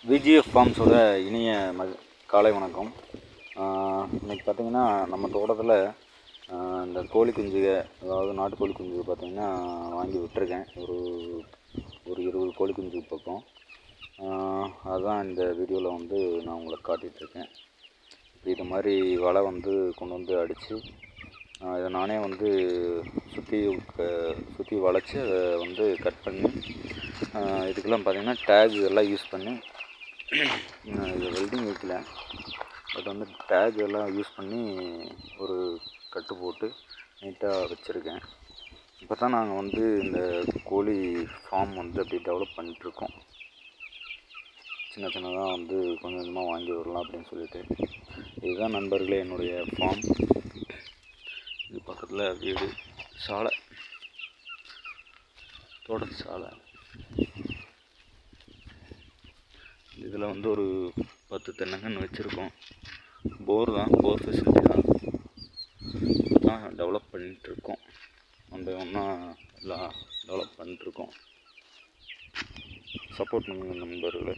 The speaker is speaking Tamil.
விஜிஎஃப் ஃபார்ம்ஸோட இனிய காலை வணக்கம். இன்றைக்கி பார்த்திங்கன்னா நம்ம தோட்டத்தில் இந்த கோழி குஞ்சுக, அதாவது நாட்டுக்கோழி குஞ்சு பார்த்திங்கன்னா வாங்கி விட்டுருக்கேன். ஒரு 20 கோழி குஞ்சு பக்கம். அதுதான் இந்த வீடியோவில் வந்து நான் உங்களுக்கு காட்டிகிட்ருக்கேன். இது மாதிரி வலை வந்து கொண்டு வந்து அடித்து இதை நானே வந்து சுற்றி வளைச்சி அதை வந்து கட் பண்ணி இதுக்கெல்லாம் பார்த்திங்கன்னா டேக் எல்லாம் யூஸ் பண்ணி இது வெல்டிங் வைக்கல, பட் வந்து டேக் எல்லாம் யூஸ் பண்ணி ஒரு கட்டு போட்டு நீட்டாக வச்சுருக்கேன். இப்போ தான் நாங்கள் வந்து இந்த கோழி ஃபார்ம் வந்து அப்படி டெவலப் பண்ணிகிட்ருக்கோம். சின்ன சின்னதாக வந்து கொஞ்சம் கொஞ்சமாக வாங்கி வரலாம் அப்படின்னு சொல்லிட்டு. இதுதான் நண்பர்களே என்னுடைய ஃபார்ம். இது பக்கத்தில் வீடு, சாலை, தோட்டத்து சாலை. இதில் வந்து ஒரு 10 தென்னங்கன்று வச்சுருக்கோம். போர் ஃபெசிலிட்டி தான் டெவலப் பண்ணிகிட்ருக்கோம். ஒன்றா எல்லாம் டெவலப் பண்ணிட்டுருக்கோம். சப்போர்ட் பண்ணுங்கள் நண்பர்களே.